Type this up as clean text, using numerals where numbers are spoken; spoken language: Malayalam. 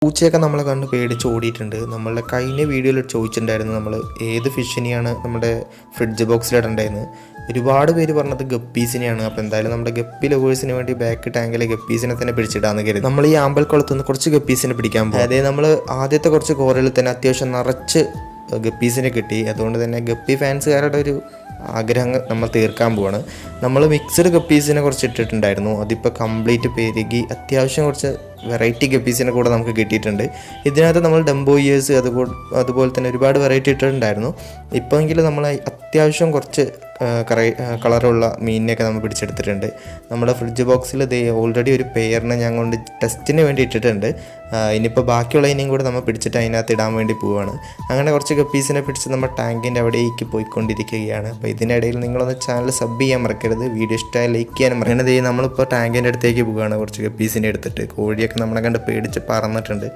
പൂച്ചയൊക്കെ നമ്മളെ കണ്ട് പേടിച്ച് ഓടിയിട്ടുണ്ട്. നമ്മളുടെ കഴിഞ്ഞ വീഡിയോയിൽ ചോദിച്ചിട്ടുണ്ടായിരുന്നു നമ്മൾ ഏത് ഫിഷിനെയാണ് നമ്മുടെ ഫ്രിഡ്ജ് ബോക്സിലിടേണ്ടതെന്ന്. ഒരുപാട് പേര് പറഞ്ഞത് ഗപ്പീസിനെയാണ്. അപ്പോൾ എന്തായാലും നമ്മുടെ ഗപ്പി ലവേഴ്സിന് വേണ്ടി ബാക്ക് ടാങ്കിലെ ഗപ്പീസിനെ തന്നെ പിടിച്ചിടാന്ന് കരുതി നമ്മൾ ഈ ആമ്പൽക്കുളത്തുനിന്ന് കുറച്ച് ഗപ്പീസിനെ പിടിക്കാൻ പോകും. അതായത് നമ്മൾ ആദ്യത്തെ കുറച്ച് കോറിൽ തന്നെ അത്യാവശ്യം നിറച്ച് ഗപ്പീസിനെ കിട്ടി. അതുകൊണ്ട് തന്നെ ഗപ്പി ഫാൻസുകാരുടെ ഒരു ആഗ്രഹം നമ്മൾ തീർക്കാൻ പോവാണ്. നമ്മൾ മിക്സഡ് ഗപ്പീസിനെ കുറച്ച് ഇട്ടിട്ടുണ്ടായിരുന്നു. അതിപ്പോൾ കംപ്ലീറ്റ് പെരുകി അത്യാവശ്യം കുറച്ച് വെറൈറ്റി ഗപ്പീസിനെ കൂടെ നമുക്ക് കിട്ടിയിട്ടുണ്ട്. ഇതിനകത്ത് നമ്മൾ ഡംബോയിയേഴ്സ് അതുപോലെ തന്നെ ഒരുപാട് വെറൈറ്റി ഇട്ടിട്ടുണ്ടായിരുന്നു. ഇപ്പോൾ എങ്കിലും നമ്മൾ അത്യാവശ്യം കുറച്ച് കളറുള്ള മീനിനെയൊക്കെ നമ്മൾ പിടിച്ചെടുത്തിട്ടുണ്ട്. നമ്മുടെ ഫ്രിഡ്ജ് ബോക്സിൽ ഓൾറെഡി ഒരു പെയറിനെ ഞാൻ കൊണ്ട് ടെസ്റ്റിന് വേണ്ടി ഇട്ടിട്ടുണ്ട്. ഇനിയിപ്പോൾ ബാക്കിയുള്ള ഇനിയും കൂടെ നമ്മൾ പിടിച്ചിട്ട് അതിനകത്ത് ഇടാൻ വേണ്ടി പോവുകയാണ്. അങ്ങനെ കുറച്ച് ഗപ്പീസിനെ പിടിച്ച് നമ്മൾ ടാങ്കിൻ്റെ അവിടേക്ക് പോയിക്കൊണ്ടിരിക്കുകയാണ്. അപ്പോൾ ഇതിനിടയിൽ നിങ്ങളൊന്ന് ചാനൽ സബ് ചെയ്യാൻ മറക്കരുത്. വീഡിയോ ഇഷ്ടമായി ലൈക്ക് ചെയ്യാനും മറക്കരുത്. നമ്മളിപ്പോൾ ടാങ്കിൻ്റെ അടുത്തേക്ക് പോവുകയാണ് കുറച്ച് ഗപ്പീസിനെ എടുത്തിട്ട്. കോഴിയൊക്കെ നമ്മളെ കണ്ട് പേടിച്ച് പറന്നിട്ടുണ്ട്.